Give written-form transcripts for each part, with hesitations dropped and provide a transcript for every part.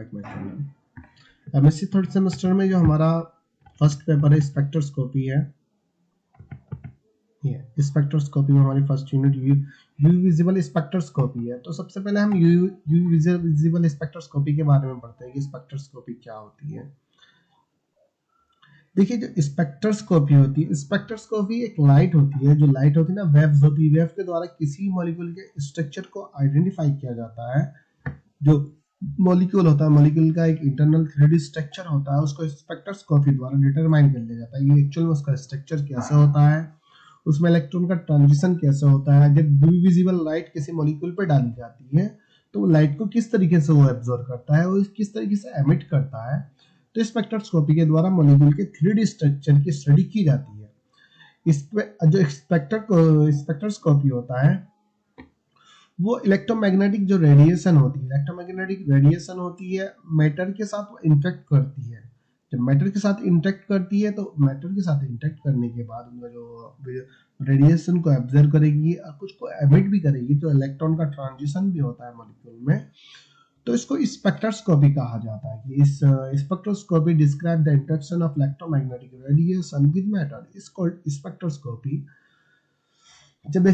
Like my channel. MSc third semester में जो हमारा फर्स्ट पेपर है स्पेक्ट्रोस्कोपी है, ये स्पेक्ट्रोस्कोपी में हमारी first unit UV visible spectroscopy है। तो सबसे पहले हम यूवी विजिबल स्पेक्ट्रोस्कोपी के बारे में पढ़ते हैं कि स्पेक्ट्रोस्कोपी क्या होती है। देखिए जो स्पेक्ट्रोस्कोपी होती है, स्पेक्ट्रोस्कोपी एक लाइट होती है, जो लाइट होती है ना, वेव्स होती है, वेव के द्वारा किसी मॉलिक्यूल के स्ट्रक्चर को आइडेंटिफाई किया जाता है। जो मॉलिक्यूल होता है, मॉलिक्यूल का एक इंटरनल 3D स्ट्रक्चर होता है, उसको स्पेक्ट्रोस्कोपी द्वारा डिटरमाइन कर लिया जाता है ये एक्चुअल में उसका स्ट्रक्चर कैसे होता है, उसमें इलेक्ट्रॉन का ट्रांजिशन कैसे होता है। जब विजिबल लाइट किसी मॉलिक्यूल पर डाली जाती है तो वो लाइट को किस तरीके से वो एब्जॉर्ब करता है, वो किस तरीके से एमिट करता है। तो स्पेक्ट्रोस्कोपी के द्वारा मॉलिक्यूल के 3D स्ट्रक्चर की स्टडी की जाती है। इसमें जो स्पेक्ट्रोस्कोपी होता है वो इलेक्ट्रोमैग्नेटिक जो रेडिएशन होती है, इलेक्ट्रोमैग्नेटिक रेडिएशन होती है, मैटर के साथ वो इंटरेक्ट करती है। जब मैटर के साथ इंटरेक्ट करती है तो मैटर के साथ इंटरेक्ट करने के बाद उनका जो रेडिएशन को एब्जॉर्ब करेगी और कुछ को एमिट भी करेगी, तो इलेक्ट्रॉन का ट्रांजिशन भी होता है मॉलिक्यूल में। तो इसको स्पेक्ट्रोस्कोपी कहा जाता है कि इस spectroscopy describe the interaction of electromagnetic radiation with matter is called spectroscopy. जब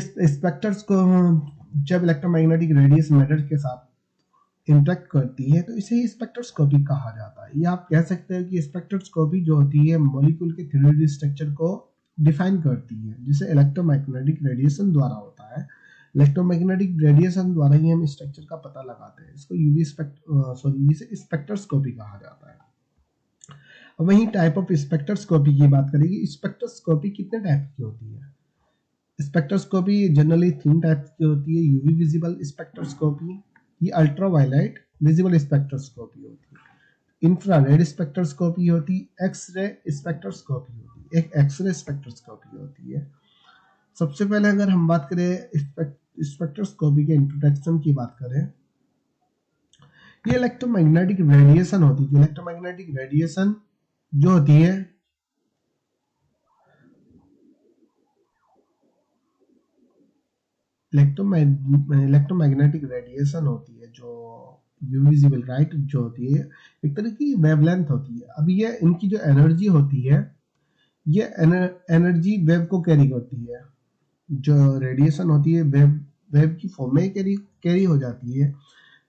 इलेक्ट्रोमैग्नेटिक रेडिएशन मैटर के साथ इंटरेक्ट करती है तो इसे ही स्पेक्ट्रोस्कोपी कहा जाता है। या आप कह सकते हैं कि स्पेक्ट्रोस्कोपी जो होती है मॉलिक्यूल के 3D स्ट्रक्चर को डिफाइन करती है, जिसे इलेक्ट्रोमैग्नेटिक रेडिएशन द्वारा होता है। इलेक्ट्रोमैग्नेटिक रेडिएशन द्वारा ही हम स्ट्रक्चर का पता लगाते हैं। इसको इसे स्पेक्ट्रोस्कोपी कहा जाता है। अब वही टाइप ऑफ स्पेक्ट्रोस्कोपी की बात करेंगे। स्पेक्ट्रोस्कोपी कितने टाइप की होती है? स्पेक्ट्रोस्कोपी जनरली 3 टाइप की होती है। यूवी विजिबल स्पेक्ट्रोस्कोपी, ये अल्ट्रावायलेट विजिबल स्पेक्ट्रोस्कोपी होती है, इंफ्रारेड स्पेक्ट्रोस्कोपी होती है, एक्स-रे स्पेक्ट्रोस्कोपी होती है, एक एक्स-रे स्पेक्ट्रोस्कोपी होती है। सबसे पहले अगर हम बात करें स्पेक्ट्रोस्कोपी के इंट्रोडक्शन की बात करें, ये इलेक्ट्रोमैग्नेटिक रेडिएशन होती है। इलेक्ट्रोमैग्नेटिक रेडिएशन जो होती है इलेक्ट्रोमैग्नेटिक रेडिएशन होती है जो यूवी विजिबल लाइट जो होती है, एक तरह की वेवलेंथ होती है। अब ये इनकी जो एनर्जी होती है, ये एनर्जी वेव को कैरी करती है। जो रेडिएशन होती है वेव की फॉर्म में कैरी हो जाती है।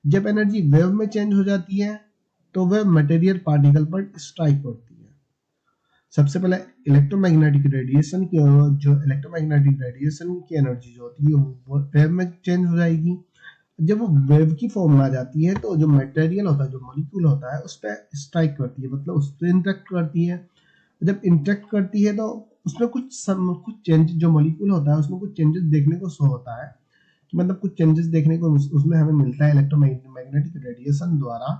जब एनर्जी वेव में चेंज हो जाती है तो वेव मटेरियल पार्टिकल पर स्ट्राइक करती है। सबसे पहले इलेक्ट्रोमैग्नेटिक रेडिएशन की एनर्जी जो होती है वो वेव में चेंज हो जाएगी। जब वो वेव की फॉर्म में आ जाती है तो जो मटेरियल होता है, जो मॉलिक्यूल होता है, उस पर स्ट्राइक करती है, मतलब उस पर इंटरेक्ट करती है। जब इंटरेक्ट करती है तो उसमें कुछ चेंज, जो मॉलिक्यूल होता है उसमें कुछ चेंजेस देखने को शो होता है, मतलब कुछ चेंजेस देखने को उसमें हमें मिलता है इलेक्ट्रोमैग्नेटिक रेडिएशन द्वारा,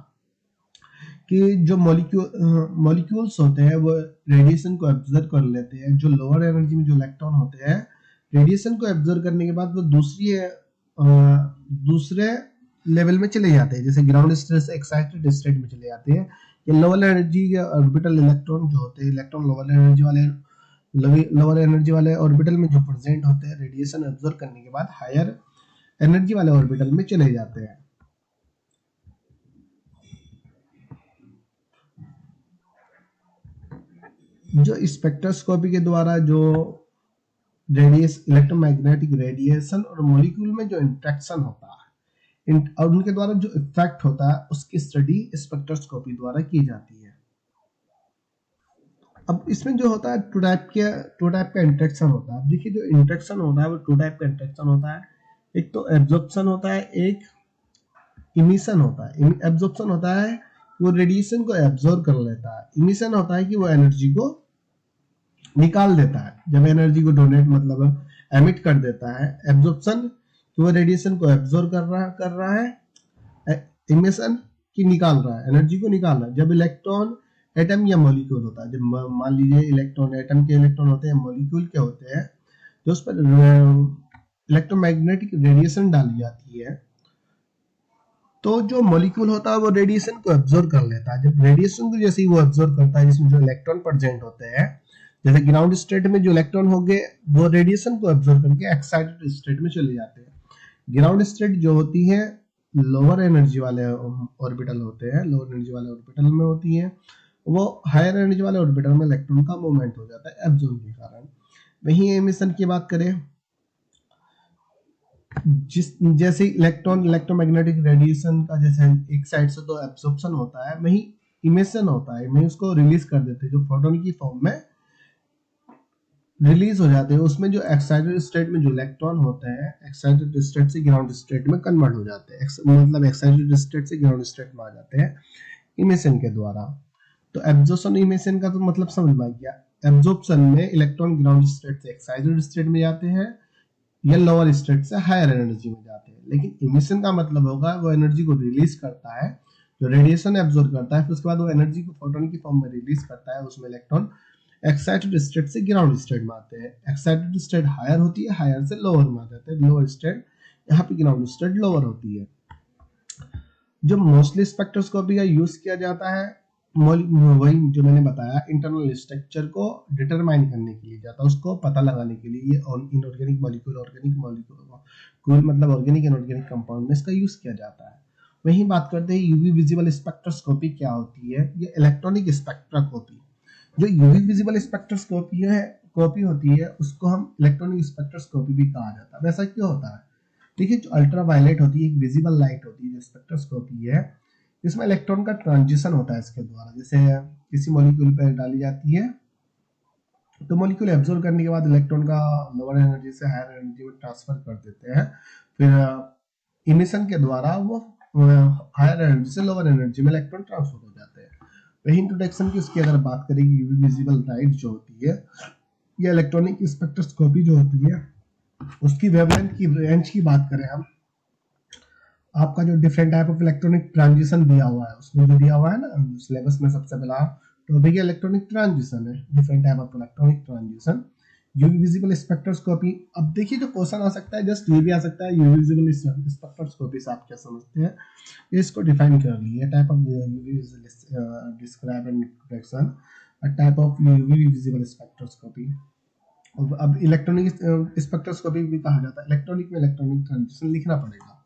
कि जो मॉलिक्यूल्स होते हैं वो रेडिएशन को एब्जॉर्ब कर लेते हैं। जो लोअर एनर्जी में जो इलेक्ट्रॉन होते हैं, रेडिएशन को एब्जॉर्ब करने के बाद वो दूसरे लेवल में चले जाते हैं, जैसे ग्राउंड स्टेट से एक्साइटेड स्टेट में चले जाते हैं। ये लोअर एनर्जी के ऑर्बिटल इलेक्ट्रॉन जो होते हैं, इलेक्ट्रॉन लोअर एनर्जी वाले ऑर्बिटल में जो प्रेजेंट होते हैं, रेडिएशन एब्जॉर्ब करने के बाद हायर एनर्जी वाले ऑर्बिटल में चले जाते हैं। जो स्पेक्ट्रोस्कोपी के द्वारा जो इलेक्ट्रोमैग्नेटिक रेडिएशन और मॉलिक्यूल में जो इंटरेक्शन होता है और उनके द्वारा जो इफेक्ट होता है, उसकी स्टडी स्पेक्ट्रोस्कोपी द्वारा की जाती है। अब इसमें जो होता है टू टाइप का इंटरेक्शन होता है। देखिए जो इंटरेक्शन होता है वो 2 टाइप का इंटरेक्शन होता है। एक तो एब्जॉर्प्शन होता है, एक इमिशन होता है। एब्जॉर्प्शन होता है वो रेडिएशन को एब्जॉर्ब कर लेता है। इमिशन होता है कि वो एनर्जी को निकाल देता है, जब एनर्जी को डोनेट मतलब एमिट कर देता है। एब्जॉर्प्शन कि वो रेडिएशन को एब्जॉर्ब कर रहा है, इमिशन की निकाल रहा है, एनर्जी को निकाल रहा है। जब इलेक्ट्रॉन एटम या मॉलिक्यूल होता है, जब मान लीजिए इलेक्ट्रॉन एटम के इलेक्ट्रॉन होते हैं, मॉलिक्यूल के होते हैं, जो उस पर इलेक्ट्रोमैग्नेटिक रेडिएशन डाली जाती है, तो जो मॉलिक्यूल होता है वो रेडिएशन को एब्जॉर्ब कर लेता है। जब रेडिएशन को जैसे ही वो एब्जॉर्ब करता है, जिसमें जो इलेक्ट्रॉन प्रेजेंट होते हैं, जैसे ग्राउंड स्टेट में जो इलेक्ट्रॉन होंगे वो रेडिएशन को एब्जॉर्ब करके एक्साइटेड स्टेट में चले जाते हैं। ग्राउंड स्टेट जो होती है लोअर एनर्जी वाले ऑर्बिटल होते हैं, लोअर एनर्जी वाले ऑर्बिटल में होती हैं, वो हायर एनर्जी वाले ऑर्बिटल में इलेक्ट्रॉन का मूवमेंट हो जाता है एब्जॉर्ब के कारण। वहीं एमिशन की बात करें, जैसे इलेक्ट्रोमैग्नेटिक रेडिएशन का जैसे एक साइड से तो एब्जॉर्प्शन होता है, वहीं इमिशन होता है, वहीं उसको रिलीज कर देते हैं जो फोटोन की फॉर्म में रिलीज हो जाते हैं। उसमें जो एक्साइटेड स्टेट में जो इलेक्ट्रॉन होते हैं एक्साइटेड स्टेट से ग्राउंड स्टेट में कन्वर्ट हो जाते हैं, मतलब एक्साइटेड स्टेट से ग्राउंड स्टेट में आ जाते हैं इमिशन के द्वारा। तो एब्जॉर्प्शन इमिशन का तो मतलब समझ में आ गया। एब्जॉर्प्शन में इलेक्ट्रॉन ग्राउंड स्टेट से एक्साइटेड स्टेट में जाते हैं या लोअर स्टेट से हायर एनर्जी में जाते हैं, लेकिन इमिशन का मतलब होगा वो एनर्जी को रिलीज करता है, जो रेडिएशन एब्जॉर्ब करता है, फिर उसके बाद वो एनर्जी को फोटोन की फॉर्म में रिलीज करता है। उसमें इलेक्ट्रॉन एक्साइटेड स्टेट से ग्राउंड स्टेट में आते हैं। एक्साइटेड स्टेट हायर होती है, हायर से लोअर में आ जाते हैं, लोअर स्टेट, यहाँ पे ग्राउंड स्टेट लोअर होती है। जो मोस्टली स्पेक्ट्रोस्कोपी का यूज किया जाता है वही जो मैंने बताया इंटरनल स्ट्रक्चर को डिटरमाइन करने के लिए जाता है, उसको पता लगाने के लिए। ये इनऑर्गेनिक मॉलिक्यूल, ऑर्गेनिक मॉलिक्यूल मतलब ऑर्गेनिक इनऑर्गेनिक कंपाउंड में इसका यूज किया जाता है। वहीं बात करते हैं यूवी विजिबल स्पेक्ट्रोस्कोपी क्या होती है। ये इलेक्ट्रॉनिक स्पेक्ट्रोस्कोपी, जो यूवी विजिबल स्पेक्ट्रोस्कोपी है कॉपी होती है, उसको हम इलेक्ट्रॉनिक स्पेक्ट्रोस्कोपी भी कहा जाता है। वैसा क्यों होता है? देखिए, जो अल्ट्रावायलेट होती है, एक विजिबल लाइट होती है जो स्पेक्ट्रोस्कोपी है, इसमें इलेक्ट्रॉन का ट्रांजिशन होता है इसके द्वारा। जैसे किसी मॉलिक्यूल पर डाली जाती है तो मॉलिक्यूल एब्जॉर्ब करने के बाद इलेक्ट्रॉन का लोअर एनर्जी से हायर एनर्जी में ट्रांसफर कर देते हैं, फिर इमिशन के द्वारा वो हायर एनर्जी से लोअर एनर्जी में इलेक्ट्रॉन ट्रांसफर हो जाते हैं। वही इंट्रोडक्शन की उसकी अगर बात करें, यूवी विजिबल लाइट जो होती है या इलेक्ट्रॉनिक स्पेक्ट्रोस्कोपी जो होती है, उसकी वेवलेंथ की रेंज की बात करें हम, आपका जो different type of electronic transition दिया हुआ है, उसमें जो दिया हुआ है ना सिलेबस में, सबसे पहला टॉपिक इलेक्ट्रॉनिक ट्रांजिशन है, different type of electronic transition, UV visible spectroscopy. अब देखिए, जो क्वेश्चन आ सकता है जस्ट ये भी आ सकता है, यूवी विजिबल स्पेक्ट्रोस्कोपी से आप क्या समझते हैं, इसको डिफाइन कर लिए। Type of UV visible describe and introduction, type of UV visible spectroscopy. अब इलेक्ट्रॉनिक स्पेक्ट्रोस्कोपी भी कहा जाता है। इलेक्ट्रॉनिक में इलेक्ट्रॉनिक ट्रांजिशन लिखना पड़ेगा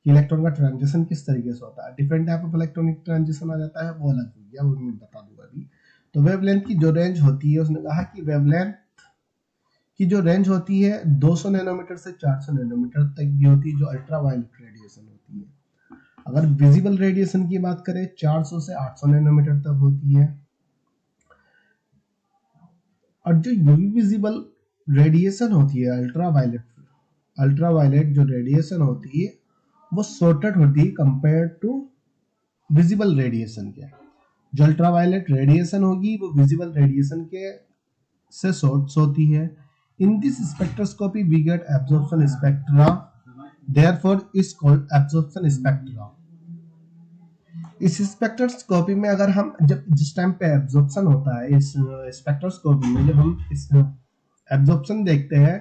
कि इलेक्ट्रॉन का ट्रांजिशन किस तरीके से होता है। Different type of electronic transition आ जाता है, वो अलग हो गया, वो मैं बता दूंगा अभी। तो वेवलेंथ की जो रेंज होती है, उसने कहा कि वेवलेंथ की जो रेंज होती है 200 नैनोमीटर से 400 नैनोमीटर तक की होती है, जो अल्ट्रावायलेट रेडिएशन होती है। अगर विजिबल रेडिएशन की बात करें, 400 से 800 नैनोमीटर तक होती है। और जो यूवी विजिबल रेडिएशन होती है, अल्ट्रावायलेट जो रेडिएशन होती है, वो शॉर्टेड होती है कंपेयर टू विजिबल रेडिएशन के। जो अल्ट्रावायलेट रेडिएशन होगी वो विजिबल रेडिएशन के से शॉर्ट्स होती है। In this spectroscopy we get absorption spectra, therefore is called absorption spectra. इस स्पेक्ट्रोस्कोपी में अगर हम जिस टाइम पे एब्जॉर्प्शन होता है, इस स्पेक्ट्रोस्कोपी में जब हम इस एब्जॉर्प्शन देखते हैं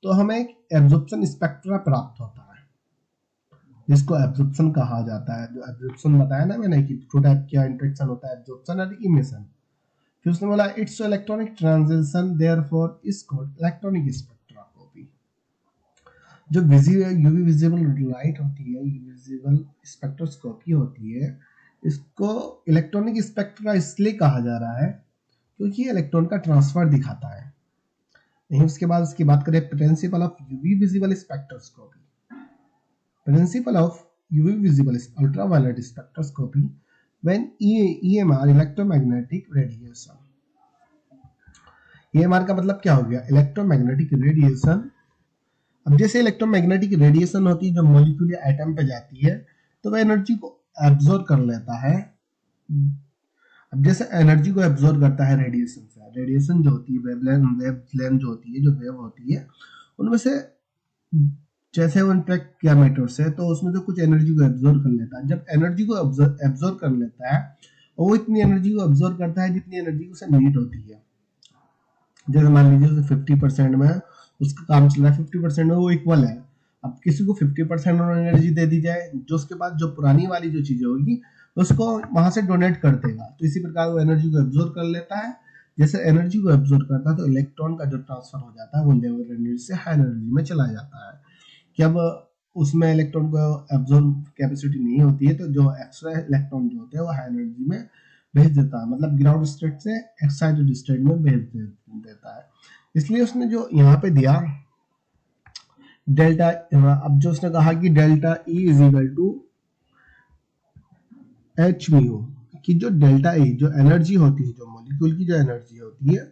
तो हमें एक एब्जॉर्प्शन स्पेक्ट्रा प्राप्त होता है, जिसको एब्जॉर्प्शन कहा जाता है। जो एब्जॉर्प्शन बताया ना मैंने कि टू टाइप का इंटरेक्शन होता है, एब्जॉर्प्शन और इमिशन। फिर उसने बोला it's electronic transition, therefore is called electronic spectroscopy. जो यूवी विजिबल लाइट होती है, यूवी विजिबल स्पेक्ट्रोस्कोपी होती है, इसको इलेक्ट्रॉनिक स्पेक्ट्रा इसलिए कहा जा रहा है क्योंकि इलेक्ट्रॉन का ट्रांसफर दिखाता है। नहीं, उसके बाद इसकी बात करें principle of UV visible spectroscopy. Principle of UV visible ultraviolet spectroscopy when EMR electromagnetic radiation। EMR का मतलब क्या हो गया? Electromagnetic radiation. अब जैसे इलेक्ट्रोमैग्नेटिक रेडिएशन होती है, जब मॉलिक्यूल या एटम पे जाती है तो वह एनर्जी को एब्जॉर्ब कर लेता है। अब जैसे एनर्जी को एब्जॉर्ब करता है रेडिएशन से, रेडिएशन जो होती है वेवलेंथ जो होती है, जो वेव होती है, उनमें से जैसे वो इंटरेक्ट किया मैटर से तो उसमें तो कुछ एनर्जी को एब्जॉर्ब कर लेता है। जब एनर्जी को एब्जॉर्ब कर लेता है और वो इतनी एनर्जी को एब्जॉर्ब करता है जितनी एनर्जी उसे नीड होती है। जैसे मान लीजिए 50% में उसका काम चल रहा है, 50% में वो इक्वल है। अब किसी को 50% एनर्जी दे दी जाए, जो उसके पास जो पुरानी वाली जो चीजें होगी उसको वहां से डोनेट कर देगा, तो इसी प्रकार वो एनर्जी को एब्जॉर्ब कर लेता है। जैसे एनर्जी को एब्जॉर्ब करता है तो इलेक्ट्रॉन का जो ट्रांसफर हो जाता है वो लोअर एनर्जी से हायर एनर्जी में चला जाता है। कि अब उसमें इलेक्ट्रॉन को एब्जॉर्ब कैपेसिटी नहीं होती है, तो जो एक्स्ट्रा इलेक्ट्रॉन जो होते हैं वो हाई एनर्जी में भेज देता है, मतलब ग्राउंड स्टेट से एक्साइटेड स्टेट में भेज देता है। इसलिए उसने जो यहाँ पे दिया डेल्टा, अब जो उसने कहा कि delta E is equal to H mu, कि जो डेल्टा ई जो एनर्जी होती है, जो मॉलिक्यूल की जो एनर्जी होती है,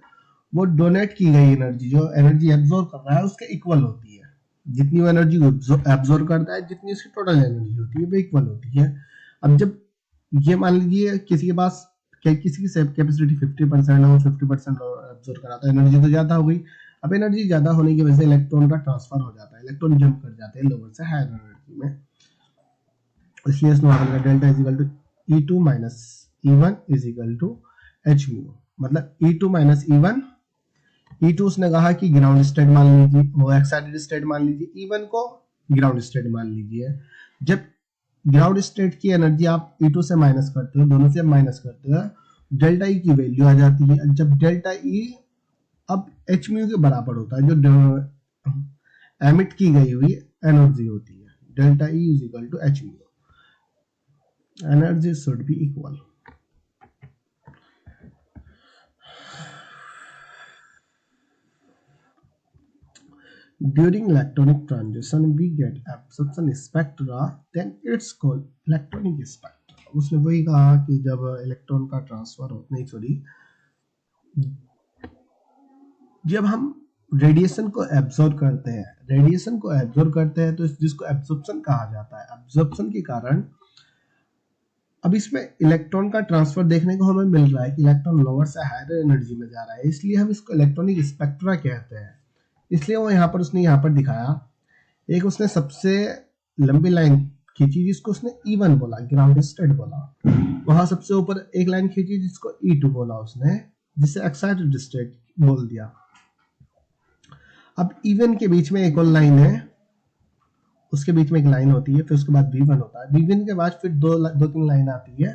वो डोनेट की गई एनर्जी, जो एनर्जी एब्जॉर्ब कर रहा है उसके इक्वल होती है। जितनी वो एनर्जी एब्जॉर्ब करता है, जितनी उसकी टोटल एनर्जी होती है वो इक्वल होती है। अब जब ये मान लीजिए किसी के पास किसी की कैपेसिटी 50% हो, 50% एब्जॉर्ब कराता है, एनर्जी तो ज्यादा हो गई। अब एनर्जी ज्यादा होने की वजह से इलेक्ट्रॉन का ट्रांसफर हो जाता है, इलेक्ट्रॉन जंप कर जाते हैं लोअर से हायर एनर्जी में। इसलिए इसमें delta is equal to E2 minus E1 is equal to H mu, मतलब E2 माइनस E1। E2 उसने कहा कि ग्राउंड स्टेट मान लीजिए, वो एक्साइटेड स्टेट मान लीजिए, E1 को ग्राउंड स्टेट मान लीजिए। जब ग्राउंड स्टेट की एनर्जी आप E2 से माइनस करते हो, दोनों से माइनस करते हो, डेल्टा ई की वैल्यू आ जाती है। जब डेल्टा ई अब एच म्यू के बराबर होता है, जो एमिट की गई हुई एनर्जी होती है, delta E is equal to H mu, energy should be equal. During electronic transition we get absorption spectra, then it's called electronic spectra। उसने वही कहा कि जब इलेक्ट्रॉन का ट्रांसफर हो, नहीं सॉरी, जब हम रेडिएशन को एब्जॉर्ब करते हैं, तो जिसको एब्जॉर्प्शन कहा जाता है, एब्जॉर्प्शन के कारण अब इसमें इलेक्ट्रॉन का ट्रांसफर देखने को हमें मिल रहा है कि इलेक्ट्रॉन लोअर से हायर एनर्जी में जा रहा है, इसलिए हम इसको इलेक्ट्रॉनिक स्पेक्ट्रा कहते हैं। इसलिए वो यहाँ पर उसने यहाँ पर दिखाया, एक उसने सबसे लंबी लाइन खींची जिसको उसने E1 बोला, ग्राउंड स्टेट बोला। वहां सबसे ऊपर एक लाइन खींची जिसको E2 बोला उसने, जिसे एक्साइटेड स्टेट बोल दिया। अब E1 के बीच में एक और लाइन है, उसके बीच में एक लाइन होती है, फिर उसके बाद V1 होता है, V1 के बाद फिर दो तीन लाइन आती है,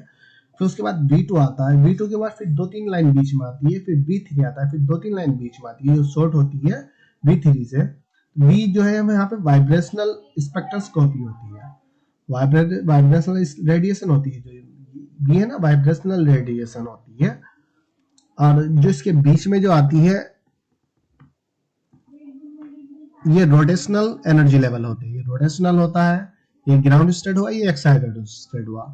फिर उसके बाद V2 आता है, V2 के बाद फिर दो तीन लाइन बीच में आती है, फिर V3 आता है, फिर दो तीन लाइन बीच में आती है, जो शॉर्ट होती है V3 से। V जो है हमें यहाँ पे वाइब्रेशनल स्पेक्ट्रोस्कोपी होती है, वाइब्रेशनल रेडिएशन होती है, जो V है ना, वाइब्रेशनल रेडिएशन होती है। और जो इसके बीच में जो आती है, ये रोटेशनल एनर्जी लेवल होते हैं, ये रोटेशनल होता है, ये ग्राउंड स्टेट हुआ, ये एक्साइटेड स्टेट हुआ।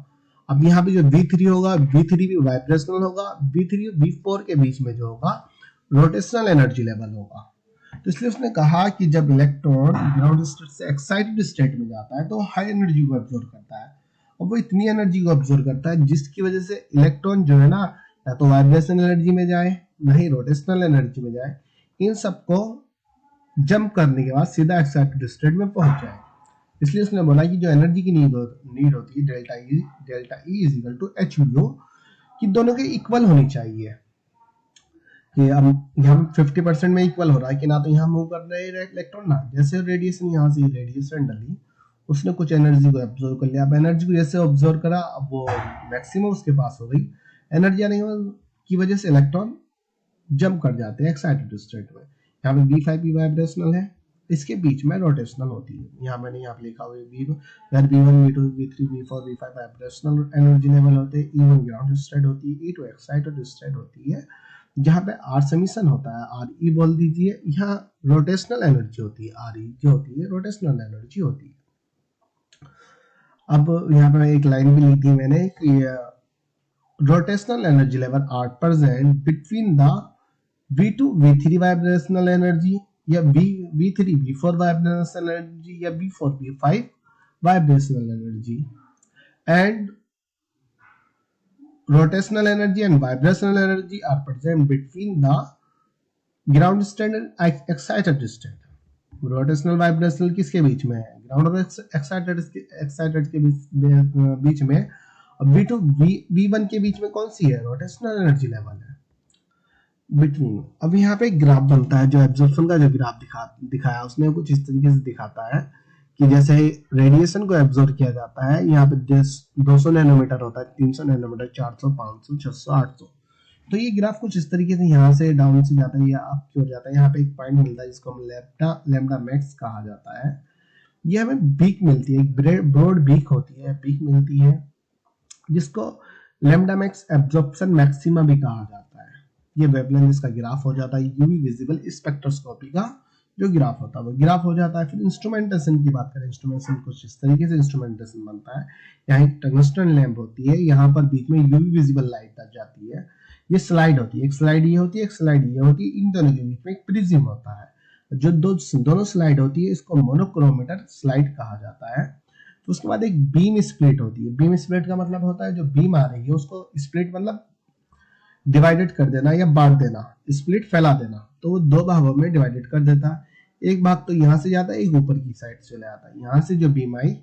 अब यहाँ पे जो V3 होगा, V3 भी वाइब्रेशनल होगा, V3 V4 के बीच में जो होगा रोटेशनल एनर्जी लेवल होगा। तो इसलिए उसने कहा कि जब इलेक्ट्रॉन ग्राउंड स्टेट से एक्साइटेड स्टेट में जाता है तो हाई एनर्जी को एब्जॉर्ब करता है, और वो इतनी एनर्जी को एब्जॉर्ब करता है जिसकी वजह से इलेक्ट्रॉन जो है ना, या तो वाइब्रेशनल एनर्जी में जाए, ना ही रोटेशनल एनर्जी में जाए, इन सबको जंप करने के बाद सीधा एक्साइटेड स्टेट में पहुंच जाए। इसलिए उसने बोला कि जो एनर्जी की नीड होती है, delta E is equal to H mu, कि दोनों के इक्वल होनी चाहिए। कि हम यहाँ 50% में इक्वल हो रहा है कि ना, तो यहाँ मूव कर रहे हैं इलेक्ट्रॉन ना, जैसे रेडिएशन यहाँ से रेडिएशन डली, उसने कुछ एनर्जी को एब्जॉर्ब कर लिया। अब एनर्जी को जैसे ऑब्जर्व करा, अब वो मैक्सिमम उसके पास हो गई, एनर्जी आने की वजह से इलेक्ट्रॉन जंप कर जाते हैं एक्साइटेड स्टेट में। यहाँ पे V5 भी वाइब्रेशनल है, इसके बीच में रोटेशनल होती है। यहाँ मैंने यहाँ पे लिखा हुआ है V1, V2, V3, V4, V5 vibrational energy level होते हैं, E1 ग्राउंड स्टेट होती है, E2 एक्साइटेड स्टेट होती है, जहाँ पे R समीशन होता है, RE बोल दीजिए। यहाँ रोटेशनल एनर्जी होती है, RE जो होती है रोटेशनल एनर्जी होती है। अब यहाँ पे एक लाइन भी लिख दी मैंने कि rotational energy level are present between the V2 V3 vibrational energy, या V3 V4 वाइब्रेशनल एनर्जी, या V4 V5 vibrational energy, and rotational energy and vibrational energy are present between the ground state and excited state। rotational vibrational किसके बीच में है, ground और excited के बीच में। और V2 V1 के बीच में कौन सी है, रोटेशनल एनर्जी लेवल है बिटवीन। अब यहाँ पे एक ग्राफ बनता है, जो एब्जॉर्प्शन का जो ग्राफ दिखाया उसने कुछ इस तरीके से दिखाता है कि जैसे रेडिएशन को एब्जॉर्ब किया जाता है, यहाँ पे 200 नैनोमीटर होता है, 300 नैनोमीटर, 400, 500, 600, 800। तो ये ग्राफ कुछ इस तरीके से यहाँ से डाउन से जाता है या अप की ओर जाता है। यहाँ पे एक पॉइंट मिलता है जिसको हम लैम्डा मैक्स कहा जाता है। ये हमें बीक मिलती है, एक ब्रॉड बीक होती है, बीक मिलती है, जिसको लैम्डा मैक्स एब्जॉर्प्शन मैक्सिमा भी कहा जाता है। ये वेवलेंथ इसका ग्राफ हो जाता है, यूवी विजिबल स्पेक्ट्रोस्कोपी का जो ग्राफ होता है वो ग्राफ हो जाता है। फिर इंस्ट्रूमेंटेशन की बात करें, इंस्ट्रूमेंटेशन कुछ इस तरीके से इंस्ट्रूमेंटेशन बनता है। यहाँ एक टंगस्टन लैंप होती है, यहाँ पर बीच में यूवी विजिबल लाइट आ जाती है, ये स्लाइड होती है, एक स्लाइड ये होती है, एक स्लाइड ये होती है, इन दोनों के बीच में एक प्रिज्म होता है। जो दोनों स्लाइड होती है इसको मोनोक्रोमेटर स्लाइड कहा जाता है। तो उसके बाद एक बीम स्प्लिट होती है। बीम स्प्लिट का मतलब होता है जो बीम आ रही है उसको स्प्लिट मतलब डिवाइडेड कर देना या बांट देना, स्प्लिट फैला देना, तो वो दो भागों में डिवाइडेड कर देता है। एक भाग तो यहाँ से जाता है, एक ऊपर की साइड से चला जाता है। यहाँ से जो बीम आई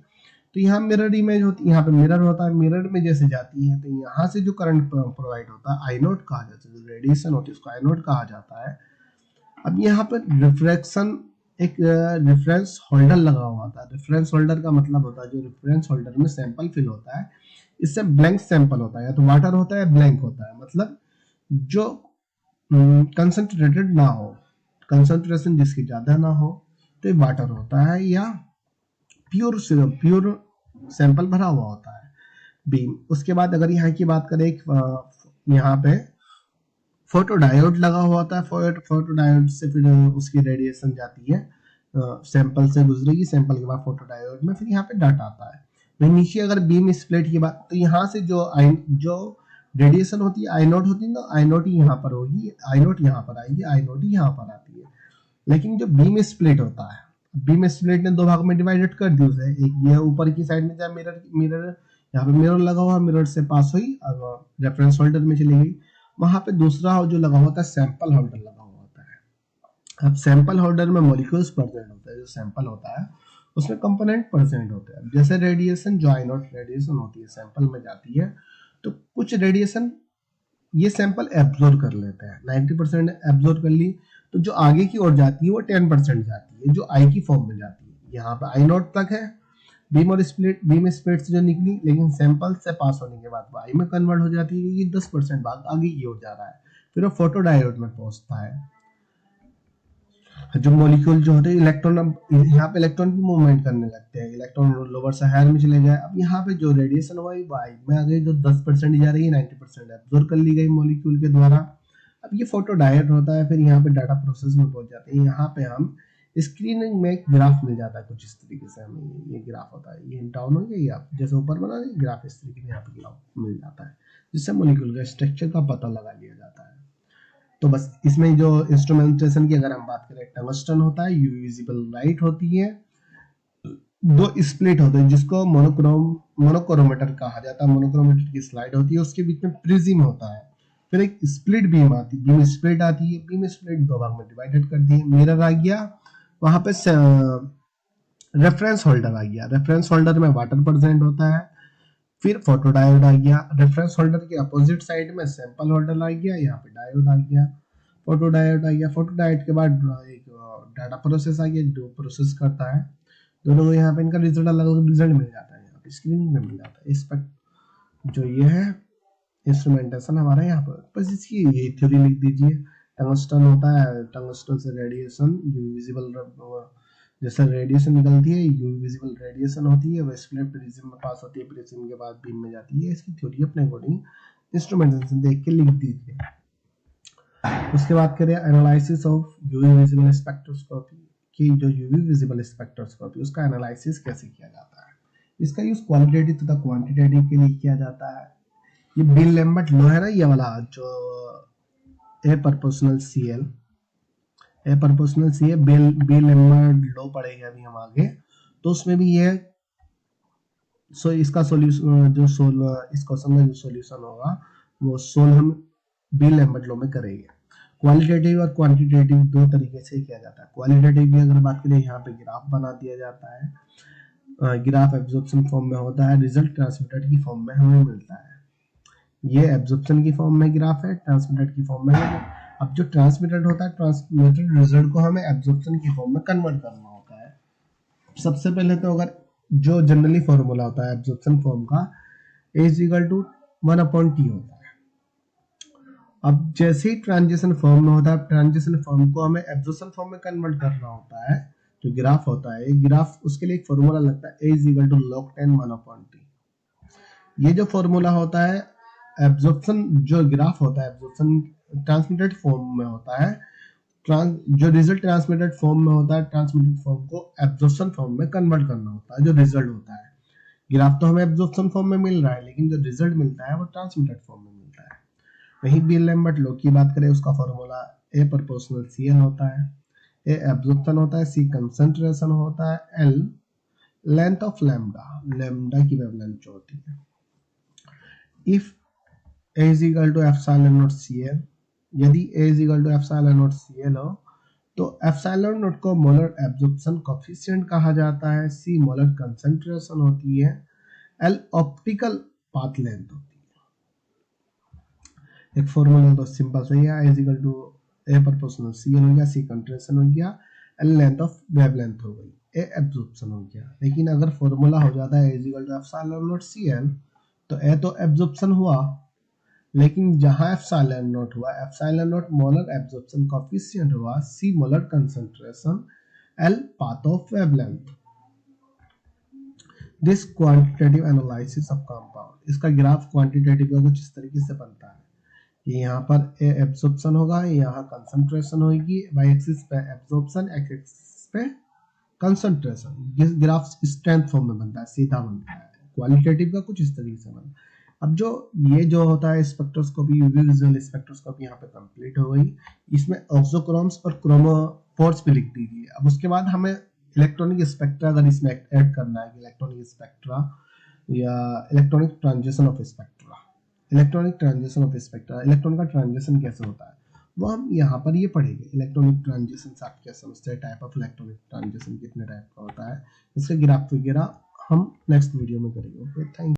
तो यहाँ मिरर इमेज होती है, यहाँ पे मिरर होता है, मिरर में जैसे जाती है तो यहाँ से जो करंट प्रोवाइड होता है आई नोट कहा जाता है, जो रेडिएशन होती है उसको आई नोट कहा जाता है। अब यहाँ पर रिफ्रैक्शन, एक रेफरेंस होल्डर लगा हुआ था। रेफरेंस होल्डर का मतलब होता है जो रेफरेंस होल्डर में सैंपल फिल होता है, इससे ब्लैंक सैंपल होता है, या तो वाटर होता है या ब्लैंक होता है, मतलब जो कंसंट्रेटेड ना हो, कंसंट्रेशन जिसकी ज्यादा ना हो तो ये वाटर होता है, या प्योर सैंपल भरा हुआ होता है बीम। उसके बाद अगर यहाँ की बात करें, यहाँ पे फोटो डायोड लगा हुआ होता है, फोटो डायोड से फिर उसकी रेडिएशन जाती है, सैंपल से गुजरेगी, सैंपल के बाद फोटो डायोड में, फिर यहाँ पे डाटा आता है। वही नीचे अगर बीम स्प्लिट की बात, तो यहाँ से जो रेडिएशन होती है आई नोट होती है ना, आई नोट ही यहाँ पर होगी, आई नोट यहाँ पर आएगी, आई नोट ही यहाँ पर आती है। लेकिन जो बीम स्प्लिट होता है, बीम स्प्लिट ने दो भाग में डिवाइडेड कर दी उसे, एक ये ऊपर की साइड में जाए, मिरर यहाँ पे मिरर लगा हुआ, मिरर से पास हुई और रेफरेंस होल्डर में चली गई। वहां पे दूसरा जो लगा होता है सैंपल होल्डर लगा हुआ होता है। अब सैंपल होल्डर में मॉलिक्यूल्स प्रेजेंट होता है, जो सैंपल होता है उसमें कंपोनेंट प्रेजेंट होते हैं। जैसे रेडिएशन, जो आई नॉट रेडिएशन होती है सैंपल में जाती है, तो कुछ रेडिएशन ये सैंपल एब्जॉर्ब कर लेते हैं, 90% एब्जॉर्ब कर ली, तो जो आगे की ओर जाती है वो 10% जाती है, जो आई की फॉर्म में जाती है। यहाँ पे आई नॉट तक है बीम स्प्लिट से जो निकली, लेकिन सैंपल से पास होने के बाद वो आई में कन्वर्ट हो जाती है, क्योंकि 10% भाग आगे की ओर जा रहा है, फिर वो फोटो डायोड में पहुंचता है। जो मॉलिक्यूल जो होते हैं इलेक्ट्रॉन, अब यहाँ पे इलेक्ट्रॉन भी मूवमेंट करने लगते हैं, इलेक्ट्रॉन लोअर से हायर में चले गए। अब यहाँ पे जो रेडिएशन हुआ वो आई में आ गई, जो 10% जा रही है 90% एब्जॉर्ब कर ली गई मॉलिक्यूल के द्वारा। अब ये फोटो डायोड होता है, फिर यहाँ पे डाटा प्रोसेस में पहुंच जाते हैं। यहाँ पे हम स्क्रीनिंग में एक ग्राफ मिल जाता है कुछ इस तरीके से, हमें ये ग्राफ होता है, ये डाउन हो गया, ये आप जैसे ऊपर बना रहे ग्राफ इस तरीके से यहाँ पे ग्राफ मिल जाता है, जिससे मॉलिक्यूल का स्ट्रक्चर का पता लगा लिया जाता है। तो बस इसमें जो इंस्ट्रूमेंटेशन की अगर हम बात करें, टंगस्टन होता है, यूवी विजिबल लाइट होती है, दो स्प्लिट होते हैं जिसको मोनोक्रोमेटर कहा जाता है, मोनोक्रोमेटर की स्लाइड होती है, उसके बीच में प्रिज्म होता है, फिर एक स्प्लिट बीम आती है, बीम स्प्लिट आती है, बीम स्प्लिट दो भाग में डिवाइडेड कर दी है, मिरर आ गया, वहां पे रेफरेंस होल्डर आ गया, रेफरेंस होल्डर में वाटर प्रेजेंट होता है, फिर फोटो डायोड आ गया, रेफरेंस होल्डर के अपोजिट साइड में सैंपल होल्डर आ गया, यहाँ पे डायोड आ गया, फोटो डायोड आ गया, फोटो डायोड के बाद एक डाटा प्रोसेस आ गया जो प्रोसेस करता है दोनों को, यहाँ पे इनका रिजल्ट अलग अलग रिजल्ट मिल जाता है, यहाँ पे स्क्रीन में मिल जाता है। इस पर जो ये है इंस्ट्रूमेंटेशन हमारा यहाँ पर, बस इसकी ये थ्योरी लिख दीजिए। टंगस्टन होता है, टंगस्टन से रेडिएशन विजिबल, जैसे रेडिएशन निकलती है यूवी विजिबल रेडिएशन होती है, वह स्प्लिट प्रिज्म में पास होती है, प्रिज्म के बाद बीम में जाती है। इसकी थ्योरी अपने अकॉर्डिंग इंस्ट्रूमेंटेशन देख के लिख दीजिए। उसके बाद करें analysis of UV visible spectroscopy, कि जो यूवी विजिबल स्पेक्ट्रोस्कोपी उसका एनालिसिस कैसे किया जाता है। इसका यूज क्वालिटेटिव तथा क्वांटिटेटिव के लिए किया जाता है। ये बिल लैम्बर्ट लॉ है ना, ये वाला जो ए प्रोपोर्शनल सीएल, ए प्रोपोर्शनल सी है, बिल लैम्बर्ट लॉ पढ़ेंगे अभी हम आगे, तो उसमें भी ये सो इसका सॉल्यूशन जो इस क्वेश्चन का जो सॉल्यूशन होगा वो सोल्व हम बिल लैम्बर्ट लॉ में करेंगे। क्वालिटेटिव और क्वांटिटेटिव दो तरीके से किया जाता है। क्वालिटेटिव की अगर बात करें, यहाँ पे ग्राफ बना दिया जाता है, ग्राफ एब्जॉर्प्शन फॉर्म में होता है, रिजल्ट ट्रांसमिटेड की फॉर्म में हमें मिलता है। ये एब्जॉर्प्शन की फॉर्म में ग्राफ है, ट्रांसमिटेड की फॉर्म में है। अब जो ट्रांसमिटेड होता है, ट्रांसमिटेड रिजल्ट को हमें एब्जॉर्प्शन की फॉर्म में कन्वर्ट करना होता है। सबसे पहले तो अगर जो जनरली फॉर्मूला होता है एब्जॉर्प्शन फॉर्म का, A = 1/T होता है। अब जैसे ही ट्रांजिशन फॉर्म में होता है, ट्रांजिशन फॉर्म को हमें एब्जॉर्प्शन फॉर्म में कन्वर्ट करना होता है, जो ग्राफ होता है, ग्राफ उसके लिए एक फॉर्मूला लगता है, a is equal to log 10 1/t। ये जो फॉर्मूला होता है एब्जॉर्प्शन, जो ग्राफ होता है एब्जॉर्प्शन ट्रांसमिटेड फॉर्म में होता है, जो रिजल्ट ट्रांसमिटेड फॉर्म में होता है, ट्रांसमिटेड फॉर्म को एब्जॉर्प्शन फॉर्म में कन्वर्ट करना होता है, जो रिजल्ट होता है। ग्राफ तो हमें एब्जॉर्प्शन फॉर्म में मिल रहा है, लेकिन जो रिजल्ट मिलता है वो ट्रांसमिटेड फॉर्म में मिलता है। वहीं बीएल-लैम्बर्ट लॉ की बात करें, उसका फॉर्मूला A प्रोपोर्शनल CL होता है, A एब्जॉर्प्शन होता है, C कंसंट्रेशन होता है, L length of lambda, lambda की वेवलेंथ जो होती है। If A is equal to epsilon not CL, यदि A is equal to epsilon not CL हो तो एप्सिलॉन नॉट को मोलर एब्जॉर्प्शन कोएफिशिएंट कहा जाता है, C मोलर कंसंट्रेशन होती है, L ऑप्टिकल पाथ लेंथ होती है। एक फॉर्मूला तो सिंपल सही है, I is equal to A proportional CL हो गया, C कंसंट्रेशन हो गया, L लेंथ ऑफ वेवलेंथ हो गई, A एब्जॉर्प्शन हो गया। लेकिन अगर फॉर्मूला हो जाता है A is equal to epsilon not CL तो A तो एब्जॉर्प्शन हुआ, लेकिन जहां एप्सिलॉन नॉट हुआ, epsilon not molar absorption coefficient हुआ, C molar concentration, L path of wavelength. This quantitative analysis of compound, इसका ग्राफ क्वांटिटेटिव का कुछ इस तरीके से बनता है कि यहाँ पर A एब्जॉर्प्शन होगा, यहाँ कंसंट्रेशन होगी, y एक्सिस पे एब्जॉर्प्शन, x एक्सिस पे concentration. This graph strength form में बनता है, सीधा बनता है। क्वालिटेटिव का कुछ इस तरीके से बनता है। अब जो ये जो होता है स्पेक्ट्रोस्कोपी, यूवी विजुअल स्पेक्ट्रोस्कोपी यहाँ पे कंप्लीट हो गई। इसमें ऑक्सोक्रोम्स और क्रोमोफोर्स भी लिख दीजिए। अब उसके बाद हमें इलेक्ट्रॉनिक स्पेक्ट्रा अगर इसमें ऐड करना है, इलेक्ट्रॉनिक स्पेक्ट्रा या electronic transition of spectra, electronic transition of spectra, electron का ट्रांजिशन कैसे होता है वो हम यहाँ पर ये पढ़ेंगे। इलेक्ट्रॉनिक ट्रांजिशन आप क्या समझते हैं, टाइप ऑफ इलेक्ट्रॉनिक ट्रांजिशन कितने टाइप का होता है, इसका ग्राफ वगैरह हम नेक्स्ट वीडियो में करेंगे। Okay, thank you.